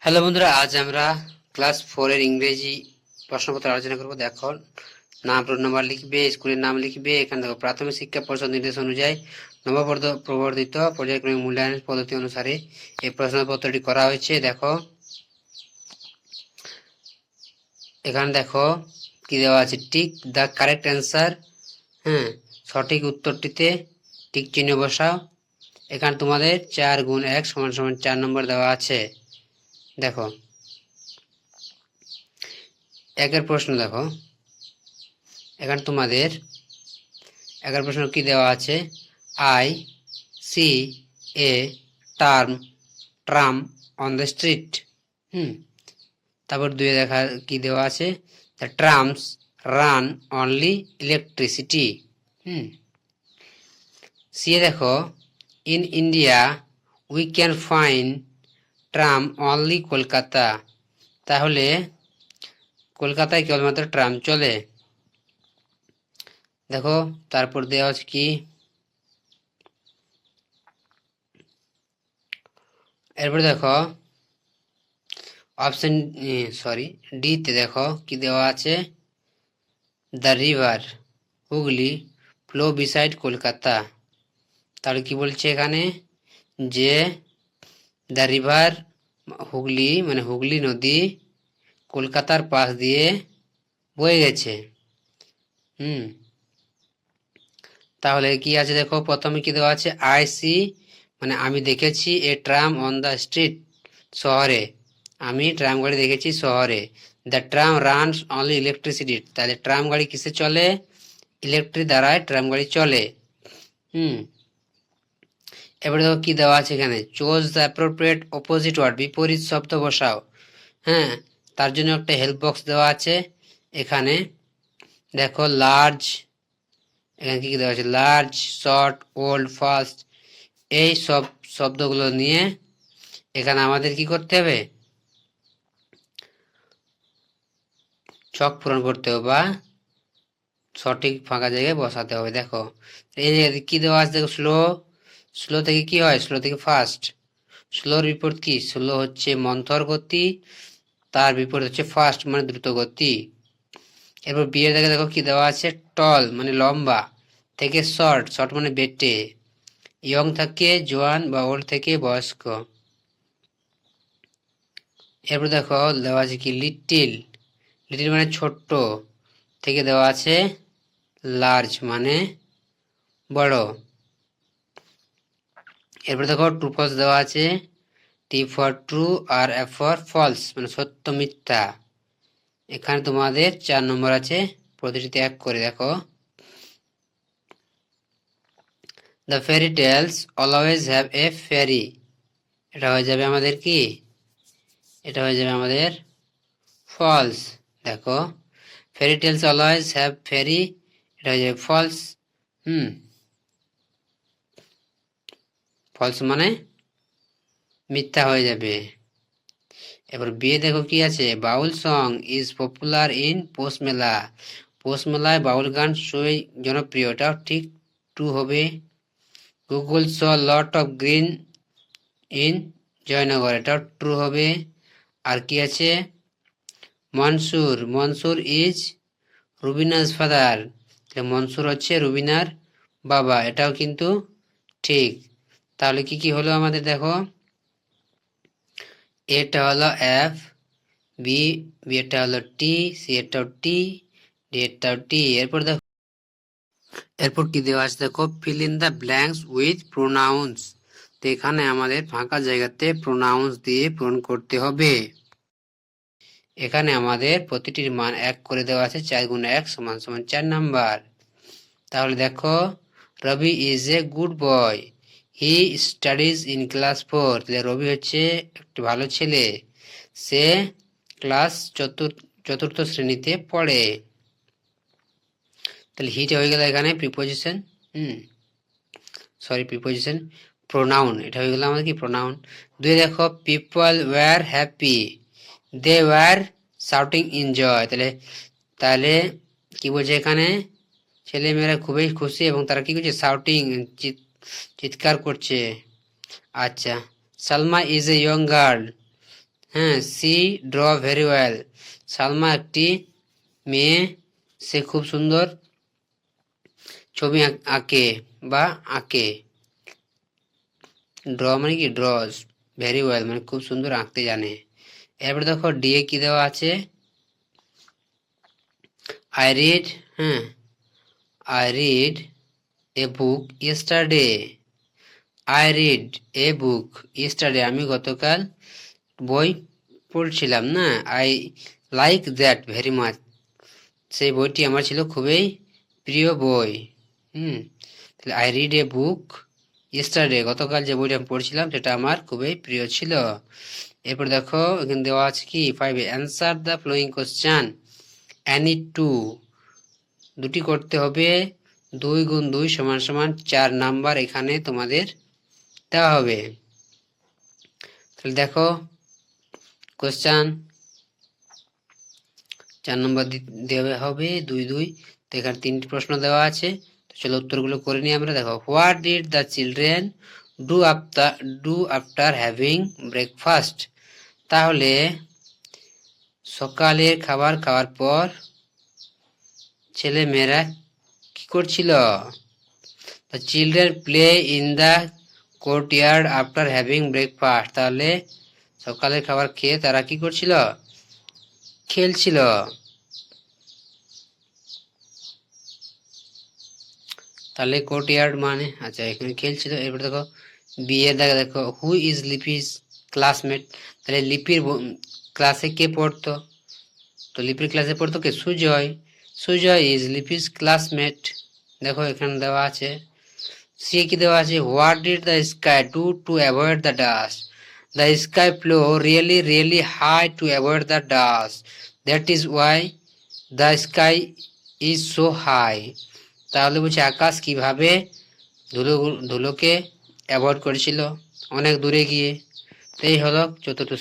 Hello বন্ধুরা, আজ আমরা ক্লাস 4 এর ইংরেজি প্রশ্নপত্র আলোচনা করব। দেখো, নাম রোল নাম্বার লিখবে, স্কুলের নাম লিখবে। এখানে দেখো, প্রাথমিক শিক্ষা পর্ষদ নির্দেশ অনুযায়ী প্রবর্তিত পর্যায়ক্রমিক মূল্যায়নের পদ্ধতি অনুসারে এই প্রশ্নপত্রটি করা হয়েছে। দেখো, এখানে দেখো কি দেওয়া আছে, টিক দ্য কারেক্ট অ্যান্সার। হ্যাঁ, সঠিক উত্তরটিতে টিক চিহ্ন বসাও। এখানে তোমাদের 4 গুণ 1 সমান সমান 4 নম্বর দেওয়া আছে। দেখো, একের প্রশ্ন দেখো, এখানে তোমাদের একের প্রশ্ন কি দেওয়া আছে, I see a tram on the street. তারপর দুয়ে দেখা কি দেওয়া আছে, the trams run only electricity. সি এ দেখো, in India we can find tram only Kolkata. তাহলে কলকাতায় কেবলমাত্র ট্রাম চলে। দেখো, তারপর দেওয়া আছে কি, এরপর দেখো অপশন ডিতে দেখো কি দেওয়া আছে, the river Hooghly flow beside Kolkata. তাহলে কি বলছে এখানে, যে দ্য রিভার হুগলি মানে হুগলি নদী কলকাতার পাশ দিয়ে বয়ে গেছে। তাহলে কি আছে দেখো, প্রথমে কি দেওয়া আছে, আই সি মানে আমি দেখেছি, এ ট্রাম অন দ্য স্ট্রিট শহরে, আমি ট্রাম গাড়ি দেখেছি শহরে। The tram runs only electricity, তাহলে ট্রাম গাড়ি কিসে চলে, ইলেকট্রিক দ্বারায় ট্রাম গাড়ি চলে। এবারে দেখো কি দেওয়া আছে এখানে, choose the appropriate opposite word, বিপরীত শব্দ বসাও। তার জন্য একটা হেল্প বক্স দেওয়া আছে। এখানে দেখো লার্জ, এখানে কি দেওয়া আছে, লার্জ, শর্ট, ওল্ড, ফাস্ট, এই সব শব্দগুলো নিয়ে এখানে আমাদের কি করতে হবে, ছক পূরণ করতে হবে বা সঠিক ফাঁকা জায়গায় বসাতে হবে। দেখো এই যে কি দেওয়া আছে, দেখো স্লো, স্লো থেকে কি হয়, স্লো থেকে ফাস্ট। স্লোর বিপরীত কি, স্লো হচ্ছে মন্থর গতি, তার বিপরীত হচ্ছে ফাস্ট মানে দ্রুত গতি। এরপর বিয়ের দেখে দেখো কি দেওয়া আছে, টল মানে লম্বা, থেকে শর্ট, শর্ট মানে বেটে, ইয়ং থেকে জোয়ান বা ওল্ড থেকে বয়স্ক। এরপর দেখো দেওয়া আছে কি, লিটিল, লিটিল মানে ছোট্ট, থেকে দেওয়া আছে লার্জ মানে বড়। এরপর দেখো ট্রু ফলস দেওয়া আছে, টি ফর ট্রু আর এফ ফর ফলস মানে সত্য মিথ্যা। এখানে তোমাদের 4 নম্বর আছে, প্রতিটিতে 1 করে। দেখো, the fairy tales always have a fairy, এটা হয়ে যাবে আমাদের কি, এটা হয়ে যাবে আমাদের ফলস। দেখো, ফেরি টেলস অলওয়েজ হ্যাভ ফেরি, এটা হয়ে যাবে ফলস। ফলস মানে মিথ্যা হয়ে যাবে। এবার বিয়ে দেখো কি আছে, বাউল সং ইজ পপুলার ইন পৌষ মেলা, পৌষ মেলায় বাউল গান সই জনপ্রিয়, এটাও ঠিক ট্রু হবে। Gogol saw lot of green in Joynagar, এটাও ট্রু হবে। আর কি আছে, মনসুর, মনসুর ইজ রুবিনাস ফাদার, মনসুর হচ্ছে রুবিনার বাবা, এটাও কিন্তু ঠিক। তাহলে কি কি হলো আমাদের, দেখো এটা হলো এফ, বি, বি এটা হলো টি, সি এটাও টি, ডি এটাও টি। এরপর দেখো, এরপর কি দেওয়া আছে, দেখো fill in the blanks with pronounce. তো এখানে আমাদের ফাঁকা জায়গাতে প্রোনাউন্স দিয়ে পূরণ করতে হবে। এখানে আমাদের প্রতিটির মান 1 করে দেওয়া আছে, 4 গুণ 1 সমান সমান 4 নাম্বার। তাহলে দেখো, Rabi is a good boy, he studies in class 4, তাহলে রবি হচ্ছে একটি ভালো ছেলে, সে ক্লাস চতুর্থ শ্রেণীতে পড়ে। তাহলে হিট হয়ে গেল এখানে প্রিপোজিশন, প্রিপোজিশন, প্রোনাউন, এটা হয়ে গেল আমাদের কি প্রোনাউন। দুই দেখো, people were happy, they were shouting enjoy, তাহলে তাহলে কি বলছে এখানে, ছেলে মেয়েরা খুবই খুশি এবং তারা কি করছে, শাউটিং চিৎকার করছে। আচ্ছা, Salma is a young girl, হ্যাঁ, she draw very well. Salma একটি মেয়ে, সে খুব সুন্দর ছবি আঁকে বা আঁকে। ড্র মানে কি, ড্রজ ভেরি ওয়েল মানে খুব সুন্দর আঁকতে জানে। এরপর দেখো ডি এ কি দেওয়া আছে, আই রিড, হ্যাঁ, I read a book yesterday. I read a book yesterday, আমি গতকাল বই পড়ছিলাম না। I like that very much, সেই বইটি আমার ছিল খুবই প্রিয় বই। তাহলে I read a book yesterday, গতকাল যে বইটা আমি পড়ছিলাম সেটা আমার খুবই প্রিয় ছিল। এরপর দেখো এখানে দেওয়া আছে কি 5 answer the following question any two, দুটি করতে হবে। 2 গুণ 2 সমান সমান 4 নাম্বার এখানে তোমাদের দেওয়া হবে। তাহলে দেখো কোশ্চেন 4 নম্বর দেওয়া হবে 2 2। তো এখানে 3টি প্রশ্ন দেওয়া আছে, তো চলো উত্তরগুলো করে নিই আমরা। দেখো, what did the children do after having breakfast, তাহলে সকালের খাবার খাওয়ার পর ছেলে মেয়েরা কি করছিল? The children play in the courtyard after having breakfast, তাহলে সকালের খাবার খেয়ে তারা কি করছিল? খেলছিল। তাহলে কোর্টইয়ার্ড মানে, আচ্ছা এখানে খেলছিল। এরপর দেখো বিয়ে দেখো, হু ইজ লিপিস ক্লাসমেট, তাহলে লিপির ক্লাসে কে পড়তো? তো লিপির ক্লাসে পড়তো কে? সুজয়। Sujoy is Lipi's classmate. দেখো এখানে দেওয়া আছে। সি কি দেওয়া আছে, what did the sky do to avoid the dust, the sky flow really really high to avoid the dust, that is why the sky is so high, তাহলে বলছে আকাশ কিভাবে ধুলোকে অ্যাভয়েড করেছিল অনেক দূরে গিয়ে। তো এই হলো চতুর্থ